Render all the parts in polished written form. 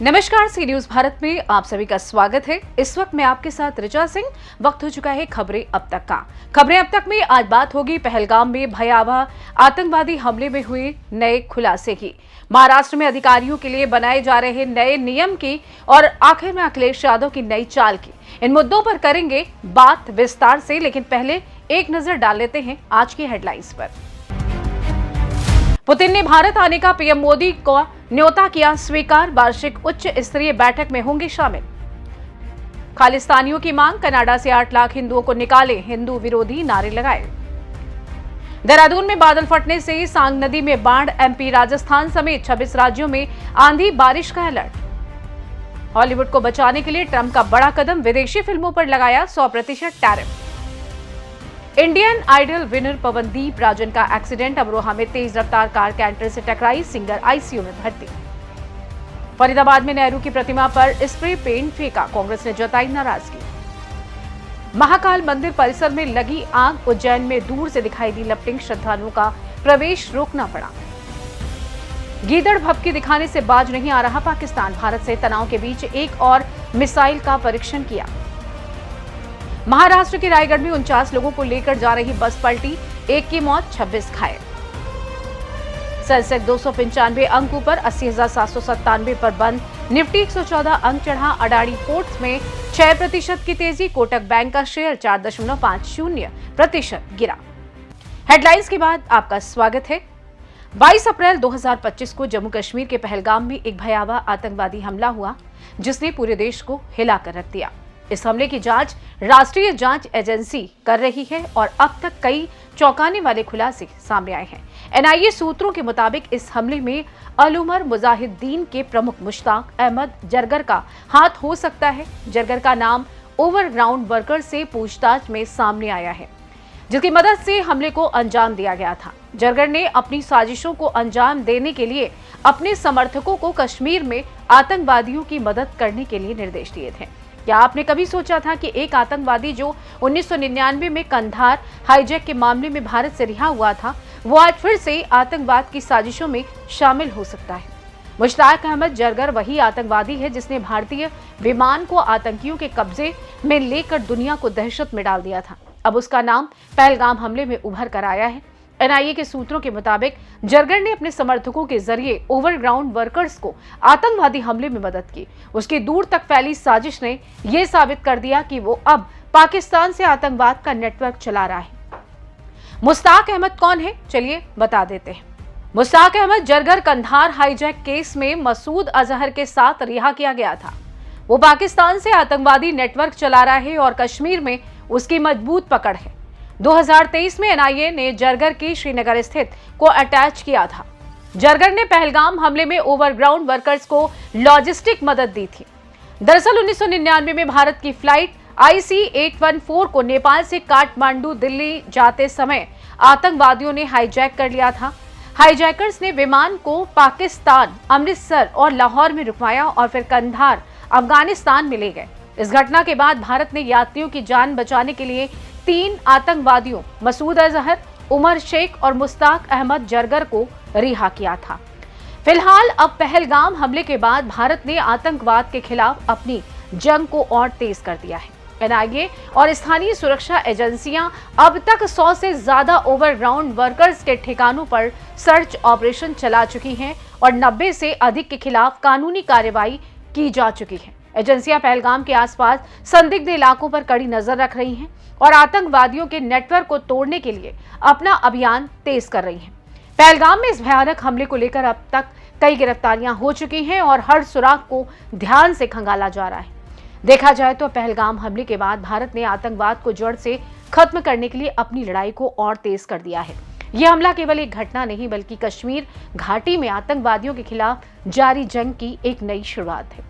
नमस्कार, सी न्यूज भारत में आप सभी का स्वागत है। इस वक्त मैं आपके साथ ऋचा सिंह। वक्त हो चुका है खबरें अब तक का। खबरें अब तक में आज बात होगी पहलगाम में भयावह आतंकवादी हमले में हुए नए खुलासे की, महाराष्ट्र में अधिकारियों के लिए बनाए जा रहे नए नियम की और आखिर में अखिलेश यादव की नई चाल की। इन मुद्दों पर करेंगे बात विस्तार से, लेकिन पहले एक नजर डाल लेते हैं आज की हेडलाइंस पर। पुतिन ने भारत आने का पीएम मोदी को न्योता किया स्वीकार, वार्षिक उच्च स्तरीय बैठक में होंगे शामिल। खालिस्तानियों की मांग, कनाडा से 8 लाख हिंदुओं को निकाले, हिंदू विरोधी नारे लगाए। देहरादून में बादल फटने से सांग नदी में बाढ़, एमपी राजस्थान समेत 26 राज्यों में आंधी बारिश का अलर्ट। हॉलीवुड को बचाने के लिए ट्रंप का बड़ा कदम, विदेशी फिल्मों पर लगाया 100% tariff. Indian Idol winner Pawandeep Rajan का एक्सीडेंट, अमरोहा में तेज रफ्तार कार कैंटर से टकराई, सिंगर आईसीयू में भर्ती। फरीदाबाद में नेहरू की प्रतिमा पर स्प्रे पेंट फेंका, कांग्रेस ने जताई नाराजगी। महाकाल मंदिर परिसर में लगी आग, उज्जैन में दूर से दिखाई दी लपटिंग, श्रद्धालुओं का प्रवेश रोकना पड़ा। गीदड़ भभकी दिखाने से बाज नहीं आ रहा पाकिस्तान, भारत से तनाव के बीच एक और मिसाइल का परीक्षण किया। महाराष्ट्र के रायगढ़ में 49 लोगों को लेकर जा रही बस पलटी, एक की मौत, 26 घायल। सेंसेक्स 295 अंक ऊपर, 80,797 पर बंद, निफ्टी 114 अंक चढ़ा। अडानी पोर्ट्स में 6% की तेजी, कोटक बैंक का शेयर 4.50% गिरा। हेडलाइंस के बाद आपका स्वागत है। 22 अप्रैल 2025 को जम्मू कश्मीर के पहलगाम में एक भयावह आतंकवादी हमला हुआ, जिसने पूरे देश को हिलाकर रख दिया। इस हमले की जांच राष्ट्रीय जांच एजेंसी कर रही है और अब तक कई चौंकाने वाले खुलासे सामने आए हैं। एनआईए सूत्रों के मुताबिक इस हमले में अल उमर मुजाहिदीन के प्रमुख मुश्ताक अहमद जरगर का हाथ हो सकता है। जरगर का नाम ओवरग्राउंड वर्कर से पूछताछ में सामने आया है, जिसकी मदद से हमले को अंजाम दिया गया था। जरगर ने अपनी साजिशों को अंजाम देने के लिए अपने समर्थकों को कश्मीर में आतंकवादियों की मदद करने के लिए निर्देश दिए थे। क्या आपने कभी सोचा था कि एक आतंकवादी जो 1999 में कंधार हाईजैक के मामले में भारत से रिहा हुआ था, वो आज फिर से आतंकवाद की साजिशों में शामिल हो सकता है? मुश्ताक अहमद जरगर वही आतंकवादी है जिसने भारतीय विमान को आतंकियों के कब्जे में लेकर दुनिया को दहशत में डाल दिया था। अब उसका नाम पहलगाम हमले में उभर कर आया है। एनआईए के सूत्रों के मुताबिक जरगर ने अपने समर्थकों के जरिए ओवरग्राउंड वर्कर्स को आतंकवादी हमले में मदद की। उसकी दूर तक फैली साजिश ने यह साबित कर दिया कि वो अब पाकिस्तान से आतंकवाद का नेटवर्क चला रहा है। मुश्ताक अहमद कौन है, चलिए बता देते हैं। मुश्ताक अहमद जरगर कंधार हाईजैक केस में मसूद अजहर के साथ रिहा किया गया था। वो पाकिस्तान से आतंकवादी नेटवर्क चला रहा है और कश्मीर में उसकी मजबूत पकड़ है। 2023 में एनआईए ने जरगर की श्रीनगर स्थित को अटैच किया था। जरगर ने पहलगाम हमले में ओवरग्राउंड वर्कर्स को लॉजिस्टिक मदद दी थी। दरअसल 1999 में भारत की फ्लाइट IC-814 को नेपाल से काठमांडू दिल्ली जाते समय आतंकवादियों ने हाईजैक कर लिया था। हाईजैकर्स ने विमान को पाकिस्तान, अमृतसर और लाहौर में रुकवाया और फिर कंधार, अफगानिस्तान में ले गए। इस घटना के बाद भारत ने यात्रियों की जान बचाने के लिए 3 आतंकवादियों मसूद अजहर, उमर शेख और मुश्ताक अहमद जरगर को रिहा किया था। फिलहाल अब पहलगाम हमले के बाद भारत ने आतंकवाद के खिलाफ अपनी जंग को और तेज कर दिया है। एनआईए और स्थानीय सुरक्षा एजेंसियां अब तक 100 से ज्यादा ओवरग्राउंड वर्कर्स के ठिकानों पर सर्च ऑपरेशन चला चुकी हैं और 90 से अधिक के खिलाफ कानूनी कार्रवाई की जा चुकी है। एजेंसियां पहलगाम के आसपास संदिग्ध इलाकों पर कड़ी नजर रख रही हैं और आतंकवादियों के नेटवर्क को तोड़ने के लिए अपना अभियान तेज कर रही हैं। पहलगाम में इस भयानक हमले को लेकर अब तक कई गिरफ्तारियां हो चुकी हैं और हर सुराग को ध्यान से खंगाला जा रहा है। देखा जाए तो पहलगाम हमले के बाद भारत ने आतंकवाद को जड़ से खत्म करने के लिए अपनी लड़ाई को और तेज कर दिया है। यह हमला केवल एक घटना नहीं, बल्कि कश्मीर घाटी में आतंकवादियों के खिलाफ जारी जंग की एक नई शुरुआत है।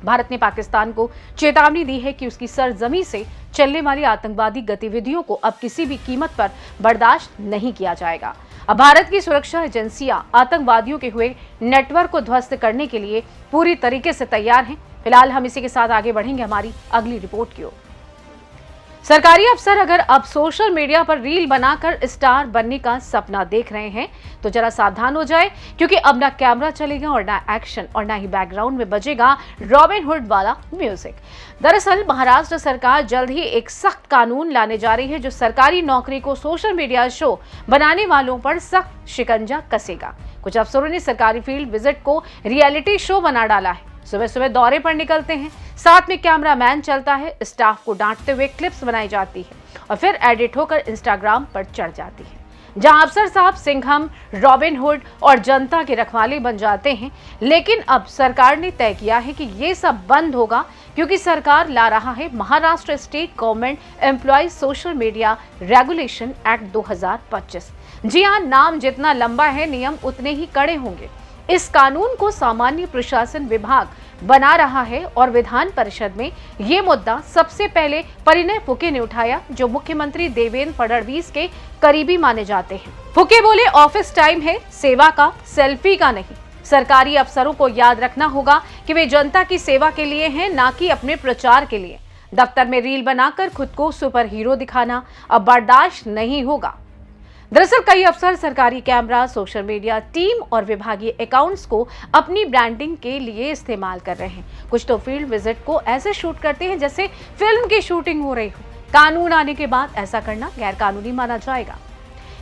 भारत ने पाकिस्तान को चेतावनी दी है कि उसकी सरजमी से चलने वाली आतंकवादी गतिविधियों को अब किसी भी कीमत पर बर्दाश्त नहीं किया जाएगा। अब भारत की सुरक्षा एजेंसियां आतंकवादियों के हुए नेटवर्क को ध्वस्त करने के लिए पूरी तरीके से तैयार हैं। फिलहाल हम इसी के साथ आगे बढ़ेंगे हमारी अगली रिपोर्ट की ओर। सरकारी अफसर अगर अब सोशल मीडिया पर रील बनाकर स्टार बनने का सपना देख रहे हैं तो जरा सावधान हो जाए, क्योंकि अब ना कैमरा चलेगा और ना एक्शन और ना ही बैकग्राउंड में बजेगा रॉबिन हुड वाला म्यूजिक। दरअसल महाराष्ट्र सरकार जल्द ही एक सख्त कानून लाने जा रही है जो सरकारी नौकरी को सोशल मीडिया शो बनाने वालों पर सख्त शिकंजा कसेगा। कुछ अफसरों ने सरकारी फील्ड विजिट को रियलिटी शो बना डाला है। सुबह सुबह दौरे पर निकलते हैं, साथ में कैमरामैन चलता है, स्टाफ को डांटते हुए क्लिप्स बनाई जाती है और फिर एडिट होकर इंस्टाग्राम पर चढ़ जाती है, जहां अफसर साहब सिंघम, रॉबिन हुड और जनता के रखवाले बन जाते हैं। लेकिन अब सरकार ने तय किया है कि ये सब बंद होगा, क्योंकि सरकार ला रहा है Maharashtra state government employee social media regulation act 2025। जी हाँ, नाम जितना लंबा है नियम उतने ही कड़े होंगे। इस कानून को सामान्य प्रशासन विभाग बना रहा है और विधान परिषद में ये मुद्दा सबसे पहले परिणय फुके ने उठाया, जो मुख्यमंत्री देवेंद्र फडणवीस के करीबी माने जाते हैं। फुके बोले, ऑफिस टाइम है, सेवा का, सेल्फी का नहीं। सरकारी अफसरों को याद रखना होगा कि वे जनता की सेवा के लिए हैं, ना कि अपने प्रचार के लिए। दफ्तर में रील बनाकर खुद को सुपर हीरो दिखाना अब बर्दाश्त नहीं होगा। दरअसल कई अफसर सरकारी कैमरा, सोशल मीडिया टीम और विभागीय अकाउंट्स को अपनी ब्रांडिंग के लिए इस्तेमाल कर रहे हैं। कुछ तो फील्ड विजिट को ऐसे शूट करते हैं जैसे फिल्म की शूटिंग हो रही हो। कानून आने के बाद ऐसा करना गैर कानूनी माना जाएगा।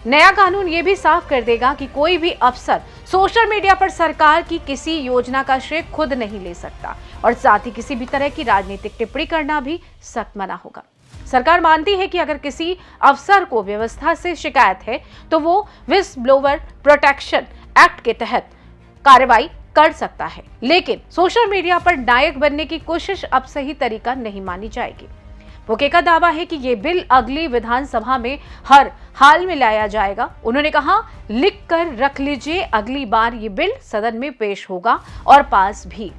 नया कानून ये भी साफ कर देगा कि कोई भी अफसर सोशल मीडिया पर सरकार की किसी योजना का श्रेय खुद नहीं ले सकता और साथ ही किसी भी तरह की राजनीतिक टिप्पणी करना भी सख्त मना होगा। सरकार मानती है कि अगर किसी अफसर को व्यवस्था से शिकायत है तो वो विस्ल ब्लोअर प्रोटेक्शन एक्ट के तहत कार्रवाई कर सकता है, लेकिन सोशल मीडिया पर नायक बनने की कोशिश अब सही तरीका नहीं मानी जाएगी। फुके का दावा है कि ये बिल अगली विधानसभा में हर हाल में लाया जाएगा। उन्होंने कहा, लिख कर रख लीजिए, अगली बार ये बिल सदन में पेश होगा और पास भी।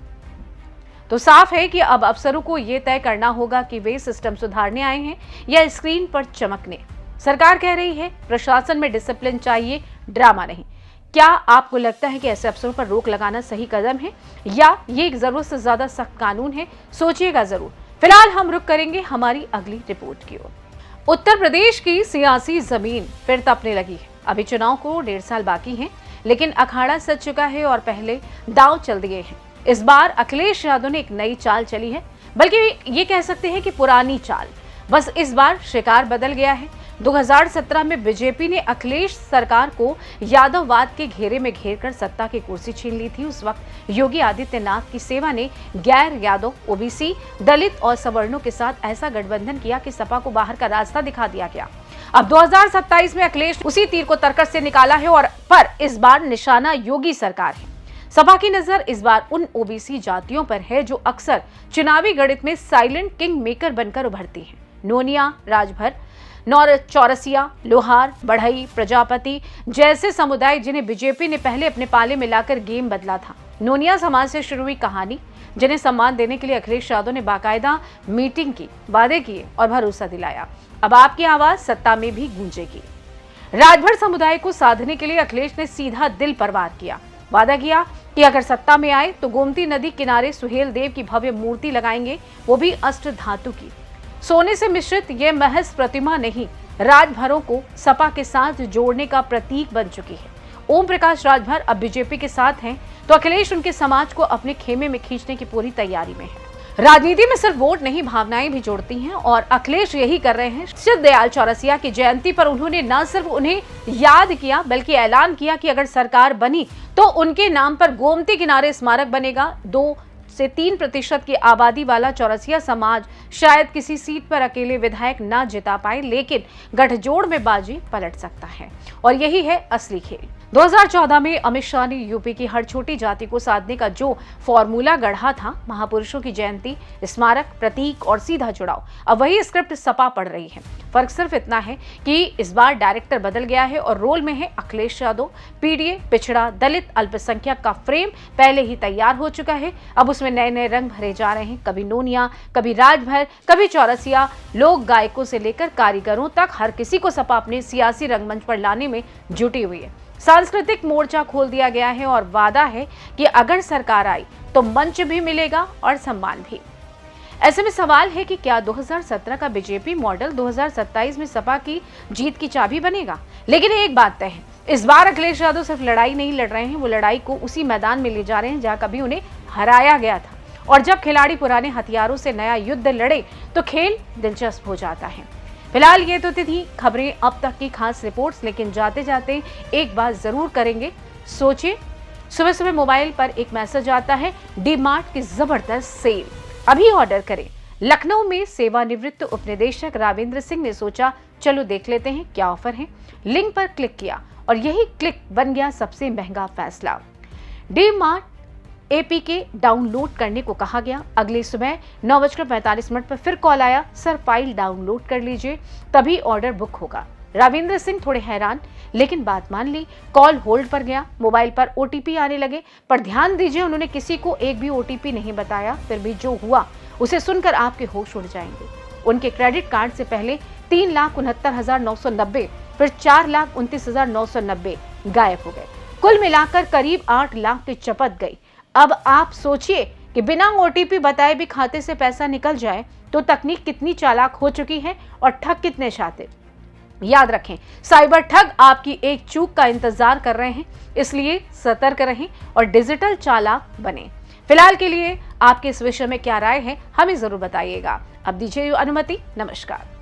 तो साफ है कि अब अफसरों को यह तय करना होगा कि वे सिस्टम सुधारने आए हैं या स्क्रीन पर चमकने। सरकार कह रही है प्रशासन में डिसिप्लिन चाहिए, ड्रामा नहीं। क्या आपको लगता है कि ऐसे अफसरों पर रोक लगाना सही कदम है या ये एक जरूरत से ज्यादा सख्त कानून है? सोचिएगा जरूर। फिलहाल हम रुक करेंगे हमारी अगली रिपोर्ट की ओर। उत्तर प्रदेश की सियासी जमीन फिर तपने लगी है। अभी चुनाव को 1.5 साल बाकी है, लेकिन अखाड़ा सज चुका है और पहले दांव चल दिए हैं। इस बार अखिलेश यादव ने एक नई चाल चली है, बल्कि ये कह सकते हैं कि पुरानी चाल। बस इस बार शिकार बदल गया है। 2017 में बीजेपी ने अखिलेश सरकार को यादववाद के घेरे में घेरकर सत्ता की कुर्सी छीन ली थी। उस वक्त योगी आदित्यनाथ की सेवा ने गैर यादव, ओबीसी, दलित और सवर्णों के साथ ऐसा गठबंधन किया कि सपा को बाहर का रास्ता दिखा दिया गया। अब 2027 में अखिलेश उसी तीर को तरकस से निकाला है और पर इस बार निशाना योगी सरकार है। सपा की नजर इस बार उन ओबीसी जातियों पर है जो अक्सर चुनावी गणित में साइलेंट किंग मेकर बनकर उभरती हैं। नोनिया, राजभर, चौरसिया, लोहार, बढ़ई, प्रजापति जैसे समुदाय जिन्हें बीजेपी ने पहले अपने पाले में लाकर गेम बदला था। नोनिया समाज से शुरू हुई कहानी, जिन्हें सम्मान देने के लिए अखिलेश यादव ने बाकायदा मीटिंग की, वादे किए और भरोसा दिलाया। अब आपकी आवाज सत्ता में भी गूंजेगी। राजभर समुदाय को साधने के लिए अखिलेश ने सीधा दिल पर वार किया। वादा किया कि अगर सत्ता में आए तो गोमती नदी किनारे सुहेल देव की भव्य मूर्ति लगाएंगे, वो भी अष्ट धातु की। सोने से मिश्रित ये महज प्रतिमा नहीं, राजभरों को सपा के साथ जोड़ने का प्रतीक बन चुकी है। ओम प्रकाश राजभर अब बीजेपी के साथ हैं, तो अखिलेश उनके समाज को अपने खेमे में खींचने की पूरी तैयारी में है। राजनीति में सिर्फ वोट नहीं, भावनाएं भी जोड़ती हैं और अखिलेश यही कर रहे हैं। सिद्धदयाल चौरसिया की जयंती पर उन्होंने न सिर्फ उन्हें याद किया, बल्कि ऐलान किया कि अगर सरकार बनी तो उनके नाम पर गोमती किनारे स्मारक बनेगा। 2 से 3% की आबादी वाला चौरसिया समाज शायद किसी सीट पर अकेले विधायक ना जिता पाए, लेकिन गठजोड़ में बाजी पलट सकता है और यही है असली खेल। 2014 में अमित शाह ने यूपी की हर छोटी जाति को साधने का जो फॉर्मूला गढ़ा था, महापुरुषों की जयंती, स्मारक, प्रतीक और सीधा जुड़ाव, अब वही स्क्रिप्ट सपा पढ़ रही है। फर्क सिर्फ इतना है कि इस बार डायरेक्टर बदल गया है और रोल में है अखिलेश यादव। पीडीए, पिछड़ा, दलित, अल्पसंख्यक का फ्रेम पहले ही तैयार हो चुका है। अब उसमें नए नए रंग भरे जा रहे हैं। कभी नोनिया, कभी राजभर, कभी चौरसिया, लोक गायकों से लेकर कारीगरों तक हर किसी को सपा अपने सियासी रंगमंच पर लाने में जुटी हुई है। सांस्कृतिक मोर्चा खोल दिया गया है और वादा है कि अगर सरकार आई तो मंच भी मिलेगा और सम्मान भी। ऐसे में सवाल है कि क्या 2017 का बीजेपी मॉडल 2027 में सपा की जीत की चाबी बनेगा। लेकिन एक बात तय है, इस बार अखिलेश यादव सिर्फ लड़ाई नहीं लड़ रहे हैं, वो लड़ाई को उसी मैदान में ले जा रहे हैं जहां कभी उन्हें हराया गया था। और जब खिलाड़ी पुराने हथियारों से नया युद्ध लड़े तो खेल दिलचस्प हो जाता है। फिलहाल ये तो थी खबरें अब तक की खास रिपोर्ट्स, लेकिन जाते जाते एक बात जरूर करेंगे, सोचिए सुबह सुबह मोबाइल पर एक मैसेज आता है, डी मार्ट की जबरदस्त सेल, अभी ऑर्डर करें। लखनऊ में सेवानिवृत्त उपनिदेशक राविंद्र सिंह ने सोचा चलो देख लेते हैं क्या ऑफर है। लिंक पर क्लिक किया और यही क्लिक बन गया सबसे महंगा फैसला। डी मार्ट APK डाउनलोड करने को कहा गया। अगली सुबह 9:45 पर फिर कॉल आया, सर फाइल डाउनलोड कर लीजिए तभी ऑर्डर बुक होगा। राविंद्र सिंह थोड़े हैरान, लेकिन बात मान ली। कॉल होल्ड पर गया, मोबाइल पर OTP आने लगे, पर ध्यान दीजिए उन्होंने किसी को एक भी OTP नहीं बताया। फिर भी जो हुआ उसे सुनकर आपके होश उड़ जाएंगे। उनके क्रेडिट कार्ड से पहले 3,69,990, फिर 4,29,990 गायब हो गए। कुल मिलाकर करीब 8 लाख की चपत गई। अब आप सोचिए कि बिना OTP बताए भी खाते से पैसा निकल जाए तो तकनीक कितनी चालाक हो चुकी है और ठग कितने शातिर। याद रखें, साइबर ठग आपकी एक चूक का इंतजार कर रहे हैं, इसलिए सतर्क रहें और डिजिटल चालाक बने। फिलहाल के लिए आपके इस विषय में क्या राय है हमें जरूर बताइएगा। अब दीजिए अनुमति, नमस्कार।